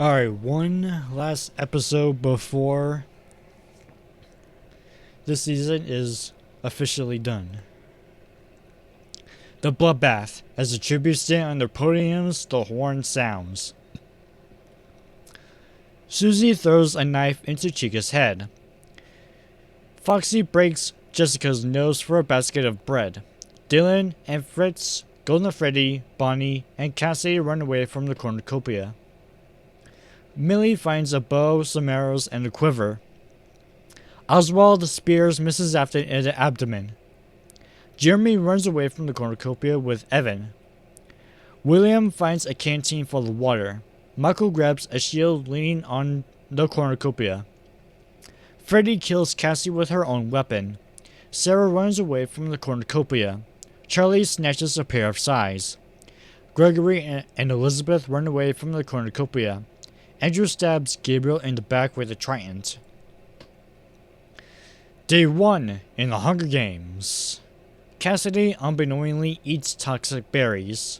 Alright, one last episode before this season is officially done. The bloodbath. As the tributes stand on their podiums, the horn sounds. Susie throws a knife into Chica's head. Foxy breaks Jessica's nose for a basket of bread. Dylan and Fritz, Golden Freddy, Bonnie, and Cassie run away from the cornucopia. Millie finds a bow, some arrows, and a quiver. Oswald spears Mrs. Afton in the abdomen. Jeremy runs away from the cornucopia with Evan. William finds a canteen full of water. Michael grabs a shield leaning on the cornucopia. Freddy kills Cassie with her own weapon. Sarah runs away from the cornucopia. Charlie snatches a pair of sais. Gregory and Elizabeth run away from the cornucopia. Andrew stabs Gabriel in the back with a trident. Day 1 in the Hunger Games. Cassidy unbeknowingly eats toxic berries.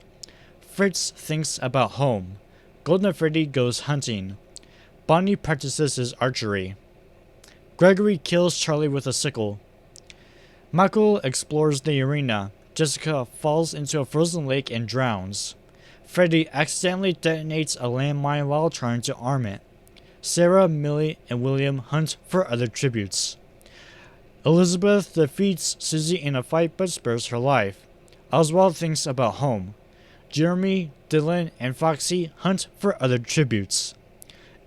Fritz thinks about home. Golden Freddy goes hunting. Bonnie practices his archery. Gregory kills Charlie with a sickle. Michael explores the arena. Jessica falls into a frozen lake and drowns. Freddy accidentally detonates a landmine while trying to arm it. Sarah, Millie, and William hunt for other tributes. Elizabeth defeats Susie in a fight but spares her life. Oswald thinks about home. Jeremy, Dylan, and Foxy hunt for other tributes.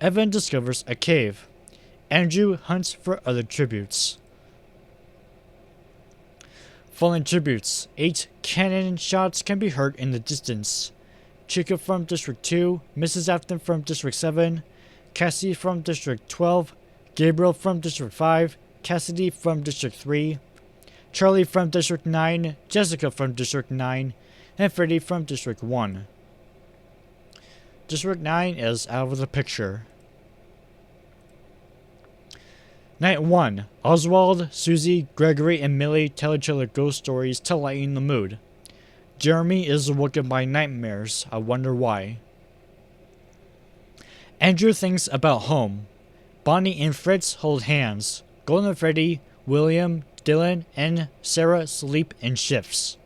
Evan discovers a cave. Andrew hunts for other tributes. Fallen tributes. 8 cannon shots can be heard in the distance. Chica from District 2, Mrs. Afton from District 7, Cassie from District 12, Gabriel from District 5, Cassidy from District 3, Charlie from District 9, Jessica from District 9, and Freddy from District 1. District 9 is out of the picture. Night 1. Oswald, Susie, Gregory, and Millie tell each other ghost stories to lighten the mood. Jeremy is awoken by nightmares. I wonder why. Andrew thinks about home. Bonnie and Fritz hold hands. Golden Freddy, William, Dylan, and Sarah sleep in shifts.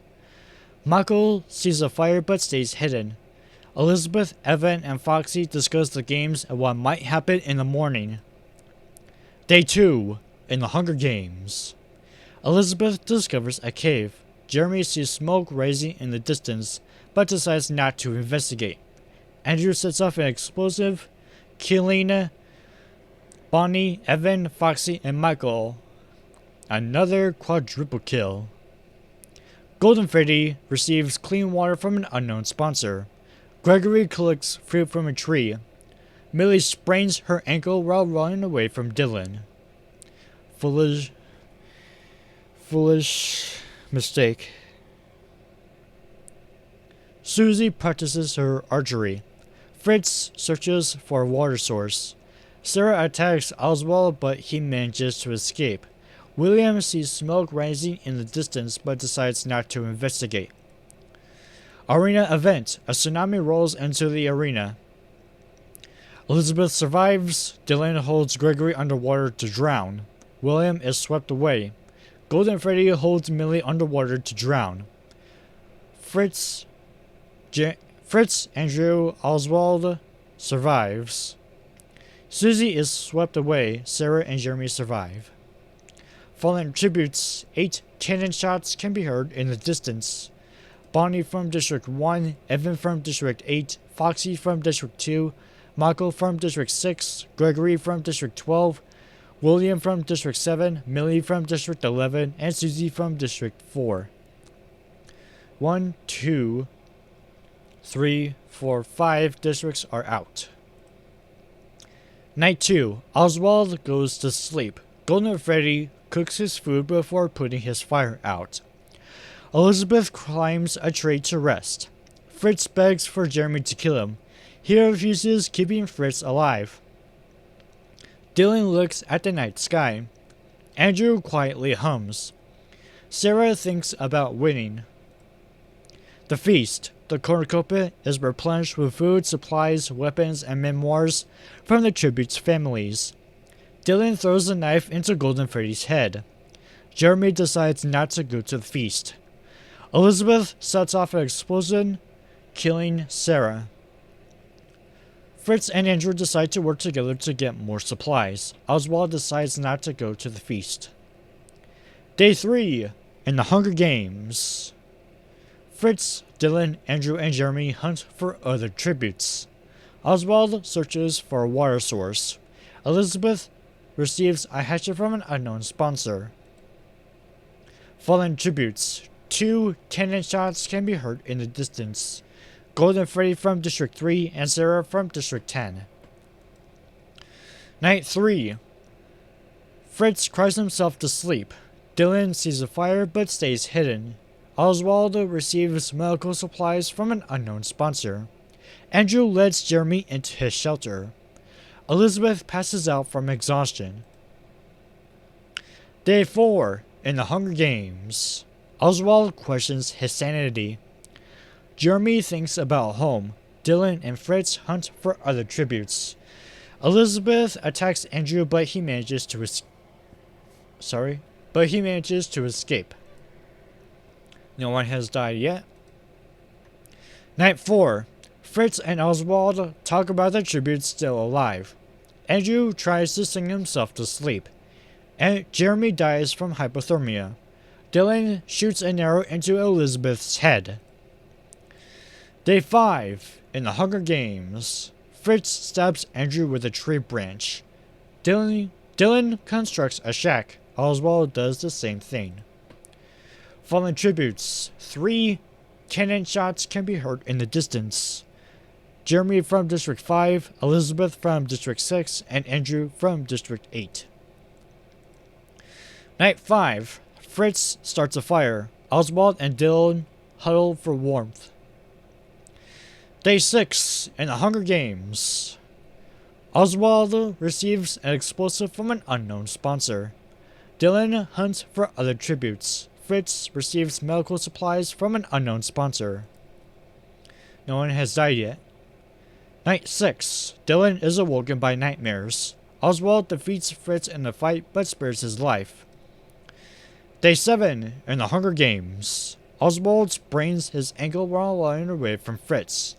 Michael sees a fire but stays hidden. Elizabeth, Evan, and Foxy discuss the games and what might happen in the morning. Day 2 in the Hunger Games. Elizabeth discovers a cave. Jeremy sees smoke rising in the distance, but decides not to investigate. Andrew sets off an explosive, killing Bonnie, Evan, Foxy, and Michael. Another quadruple kill. Golden Freddy receives clean water from an unknown sponsor. Gregory collects fruit from a tree. Millie sprains her ankle while running away from Dylan. Foolish mistake. Susie practices her archery. Fritz searches for a water source. Sarah attacks Oswald, but he manages to escape. William sees smoke rising in the distance but decides not to investigate. Arena event. A tsunami rolls into the arena. Elizabeth survives. Dylan holds Gregory underwater to drown. William is swept away. Golden Freddy holds Millie underwater to drown. Fritz, Andrew, Oswald survives. Susie is swept away. Sarah and Jeremy survive. Fallen tributes. 8 cannon shots can be heard in the distance. Bonnie from District 1, Evan from District 8, Foxy from District 2, Michael from District 6, Gregory from District 12, William from District 7, Millie from District 11, and Susie from District 4. 1, 2, 3, 4, 5 districts are out. Night 2. Oswald goes to sleep. Golden Freddy cooks his food before putting his fire out. Elizabeth climbs a tree to rest. Fritz begs for Jeremy to kill him. He refuses, keeping Fritz alive. Dylan looks at the night sky. Andrew quietly hums. Sarah thinks about winning. The feast. the cornucopia is replenished with food, supplies, weapons, and memoirs from the tributes' families. Dylan throws a knife into Golden Freddy's head. Jeremy decides not to go to the feast. Elizabeth sets off an explosion, killing Sarah. Fritz and Andrew decide to work together to get more supplies. Oswald decides not to go to the feast. Day 3 in the Hunger Games. Fritz, Dylan, Andrew, and Jeremy hunt for other tributes. Oswald searches for a water source. Elizabeth receives a hatchet from an unknown sponsor. Fallen tributes. 2 cannon shots can be heard in the distance. Golden Freddy from District 3 and Sarah from District 10. Night 3. Fritz cries himself to sleep. Dylan sees a fire but stays hidden. Oswald receives medical supplies from an unknown sponsor. Andrew lets Jeremy into his shelter. Elizabeth passes out from exhaustion. Day 4 in the Hunger Games. Oswald questions his sanity. Jeremy thinks about home. Dylan and Fritz hunt for other tributes. Elizabeth attacks Andrew, but he manages to escape. No one has died yet. Night 4. Fritz and Oswald talk about the tributes still alive. Andrew tries to sing himself to sleep. And Jeremy dies from hypothermia. Dylan shoots an arrow into Elizabeth's head. Day 5 in the Hunger Games. Fritz stabs Andrew with a tree branch. Dylan constructs a shack. Oswald does the same thing. Fallen tributes. 3 cannon shots can be heard in the distance. Jeremy from District 5, Elizabeth from District 6, and Andrew from District 8. Night 5. Fritz starts a fire. Oswald and Dylan huddle for warmth. Day 6 in the Hunger Games. Oswald receives an explosive from an unknown sponsor. Dylan hunts for other tributes. Fritz receives medical supplies from an unknown sponsor. No one has died yet. Night 6. Dylan is awoken by nightmares. Oswald defeats Fritz in the fight but spares his life. Day 7 in the Hunger Games. Oswald sprains his ankle while running away from Fritz.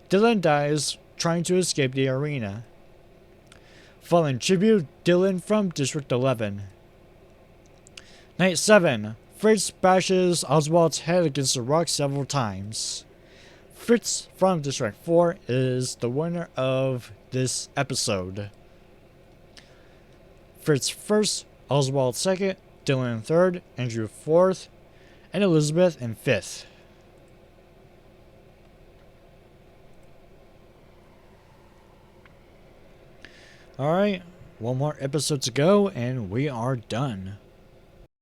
Dylan dies trying to escape the arena. Fallen tribute. Dylan from District 11. Night 7. Fritz bashes Oswald's head against a rock several times. Fritz from District 4 is the winner of this episode. Fritz first, Oswald second, Dylan third, Andrew fourth, and Elizabeth in fifth. Alright, one more episode to go and we are done.